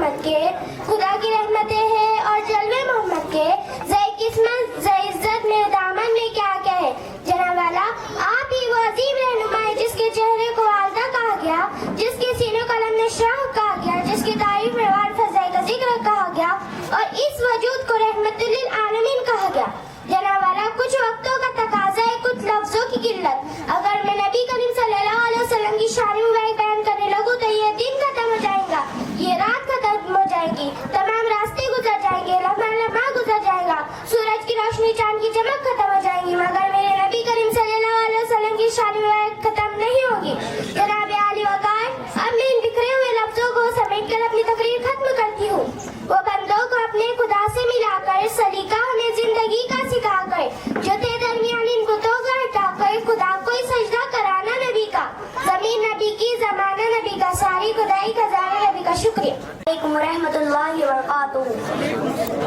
मोहम्मद के, खुदा की रहमतें हैं और जलवे मोहम्मद के, ज़े किस्मत ज़े इज्जत में दामन में क्या कहे। जनाब वाला आप ही वो अजीब रहनुमा है जिसके चेहरे को वालदा कहा गया, जिसके सीने कलम ने शाह कहा गया, जिसकी तारीफ में वार फज़ाई का जिक्र कहा गया और इस वजूद को रहमतुल लिल आलमीन कहा गया। जनाब वाला कुछ वक्तों का तकाजा है, कुछ लफ्जों की किल्लत। अगर मैं नबी करीम सल्लल्लाहु अलैहि वसल्लम की शान मुबारक बयान करने लगूं तो ये दिन खत्म हो जाएगा, ये रात खत्म हो जाएगी, तमाम रास्ते गुजर जाएंगे, लम्हा गुजर जाएगा, सूरज की रोशनी चांद की चमक खत्म हो जाएगी, मगर मेरे नबी करीम सल्लल्लाहु अलैहि वसल्लम की शान मुबारक खत्म नहीं होगी। जनाब आली वकार, अब मैं इन बिखरे हुए लफ्जों को समेट कर अपनी तकरीर खत्म करती हूँ। वो बंदों को अपने खुदा से मिलाकर सलीका हमें जिंदगी का सिखा कर, जो थे दरमियान इन बुतों का हटा कर खुदा को ही सजदा कराना नबी का, जमीन नबी की, जमाना नबी का, सारी खुदाई खजाना नबी का। शुक्रिया। वालेकुम रहमतुल्लाहि व बरकातुहू।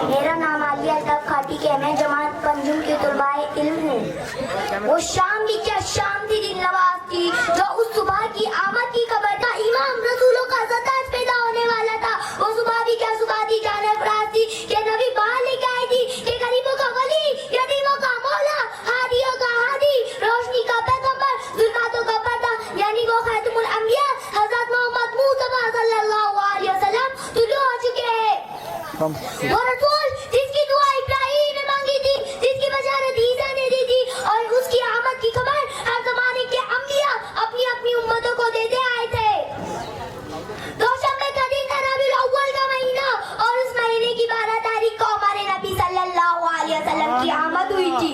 मेरा नाम आलिया अल्ताफ खाटी के, मैं जमात पंजुम की तुलबाए इल्म हूँ। वो शाम भी क्या शाम थी, दिन नवाज थी, जो उस सुबह की आमद की खबर था, इमाम रसूलों का ज़ताज पैदा होने वाला था। वो सुबह भी क्या सुबह थी, जान अफराज थी कि नबी बाहर लेके आई थी कि गरीबों का वली, यतीमों का मौला, हादियों का हादी, रोशनी का पैगंबर, जुल्मातों का पर्दा, यानी वो खातमुल अंबिया हज़रत मोहम्मद मुस्तफा सल्लल्लाहु अलैहि वसल्लम तुलू हो चुके हैं। वो रसूल जिसकी दुआ इब्राहीम ने मांगी थी, जिसकी बशारत ईसा ने दी थी, और उसकी आमद की खबर हर ज़माने के अंबिया अपनी अपनी उम्मतों को देते आए थे। दोशंबे का दिन था, रबीउल अव्वल का महीना, और उस महीने की 12 तारीख को हमारे नबी सल्लल्लाहु अलैहि वसल्लम की आमद हुई थी।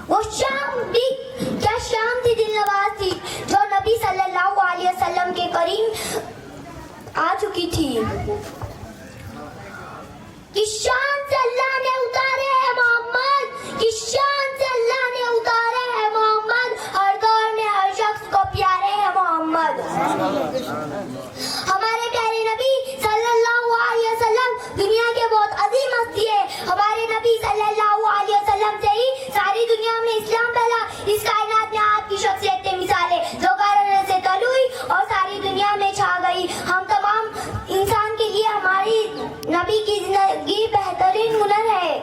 वो शाम भी क्या शाम थी, दिन नवाज थी, जो नबी सल्लल्लाहु अलैहि वसल्लम के करीब आ चुकी थी। किस शान से अल्लाह ने उतारे हैं मोहम्मद, किस शान से अल्लाह ने उतारे हैं मोहम्मद, हर दौर में हर शख्स को प्यारे हैं मोहम्मद। हमारे प्यारे नबी सल्लल्लाहु अलैहि वसल्लम दुनिया के बहुत अजीम हस्ती है। हमारे नबी सल्लल्लाहु अलैहि वसल्लम से ही सारी दुनिया में इस्लाम फैला। इस कायनात में आपकी शख्सियत मिसाल है जो कारण से तलु हुई और सारी दुनिया में छा गई। हम तमाम इंसान के लिए हमारी नबी की जिंदगी बेहतरीन हुनर है।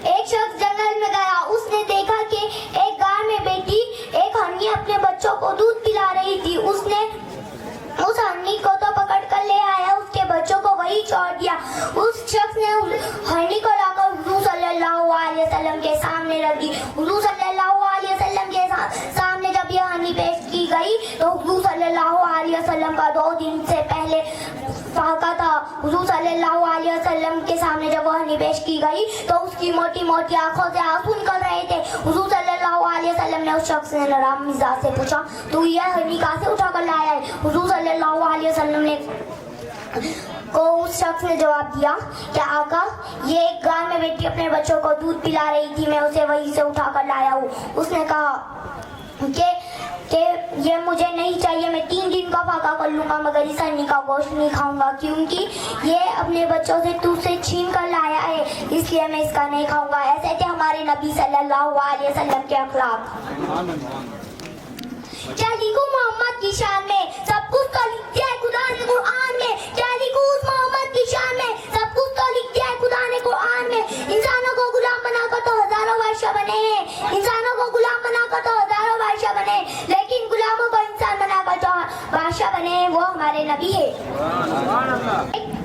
एक शख्स जंगल में गया, उसने देखा कि एक गाय में बैठी एक हरनी अपने बच्चों को दूध पिला रही थी। उसने उस हरनी को तो पकड़ कर ले आया, उसके बच्चों को वही छोड़ दिया। उस शख्स ने हरनी को लाकर हुजूर सल्लल्लाहु अलैहि वसल्लम के सामने रख दी। हुजूर सल्लल्लाहु अलैहि वसल्लम के सामने जब यह हरनी पेश की गई तो हुजूर सल्लल्लाहु अलैहि वसल्लम का 2 दिन से पहले फाका था। हुजूर सल्लल्लाहु अलैहि वसल्लम के सामने जब वह हरनी पेश की गई तो उसकी मोटी मोटी आंखों से आंसू निकल रहे थे। हुजूर सल्लल्लाहु अलैहि वसल्लम ने उस शख्स ने नरम मिजाज से पूछा, तू यह हरनी कहाँ से उठा कर लाया है? हुजूर सल्लल्लाहु अलैहि वसल्लम ने को उस शख्स ने जवाब दिया कि आका, ये एक गाय में बैठी अपने बच्चों को दूध पिला रही थी, मैं उसे वहीं से उठा कर लाया हूँ। उसने कहा कि ये मुझे नहीं चाहिए, मैं 3 दिन का फाका कर लूंगा मगर इस हरनी का गोश्त नहीं खाऊंगा, क्योंकि ये अपने बच्चों से तुझसे छीन कर लाया है, इसलिए मैं इसका नहीं खाऊंगा। ऐसे थे हमारे नबी सल्लल्लाहु अलैहि वसल्लम के अखलाक। क्या लिखूं मोहम्मद की शान में, सब कुछ तो लिख दिया है खुदा ने कुरान में। क्या लिखूं उस मोहम्मद की शान में, सब कुछ तो लिख दिया है खुदा ने कुरान में। इंसानों को गुलाम बनाकर तो हजारों बादशाह बने हैं, इंसानों को गुलाम बनाकर तो हजारों बादशाह बने, लेकिन गुलामों को इंसान बनाकर जो बादशाह बने हैं वो हमारे नबी है।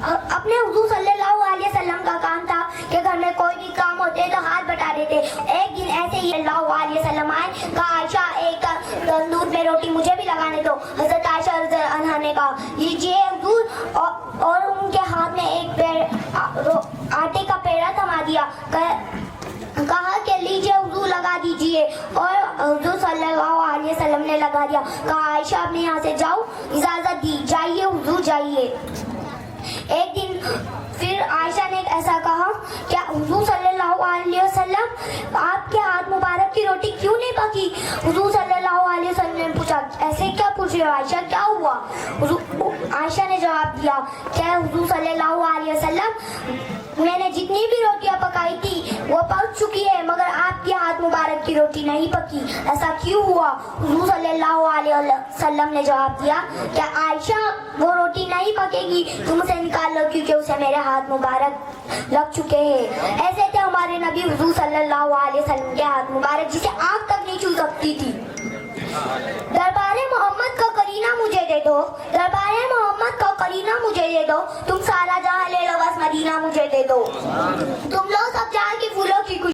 अपने हुजूर सल्लल्लाहु अलैहि वसल्लम का काम था कि घर में कोई भी काम होते तो हाथ बटा देते। एक दिन ऐसे ही सल्लल्लाहु अलैहि वसल्लम आए, कहा आयशा एक तंदूर में रोटी मुझे भी लगाने दो। हजरत आयशा रज़ियल्लाहु अन्हा ने कहा लीजिए हुजूर, और उनके हाथ में एक आटे का पेड़ा थमा दिया। कहा कि लीजिए हुजूर लगा दीजिए, और हुजूर सल्लल्लाहु अलैहि वसल्लम ने लगा दिया। कहा आयशा अपने यहाँ से जाओ, इजाजत दी, जाइए हुजूर जाइए। एक दिन फिर आयशा ने ऐसा कहा, क्या हुजूर सल्लल्लाहु अलैहि वसल्लम आपके हाथ मुबारक की रोटी क्यों नहीं पकी? हुजूर सल्लल्लाहु सल्लल्लाहु अलैहि वसल्लम ने पूछा, ऐसे क्या पूछ रहे हो आयशा, क्या हुआ? आयशा ने जवाब दिया, क्या हुजूर सल्लल्लाहु अलैहि वसल्लम, मैंने जितनी भी रोटियां पकाई थी वो पक चुकी है, मगर आपके हाथ मुबारक की रोटी नहीं पकी, ऐसा क्यों हुआ? हुजूर सल्लल्लाहु अलैहि वसल्लम ने जवाब दिया, क्या आयशा वो रोटी नहीं पकेगी, तुम उसे निकाल लो क्योंकि उसे मेरे हाथ मुबारक लग चुके हैं। ऐसे थे हमारे नबी हुजूर सल्लल्लाहु अलैहि वसल्लम के हाथ मुबारक, जिसे आग तक नहीं छू सकती थी। दरबारे मोहम्मद का करीना मुझे दे दो, दरबारे मोहम्मद का करीना मुझे दे दो, तुम सारा जहां ले लो बस मदीना मुझे दे दो। तुम लोग सब जहां के फूलों की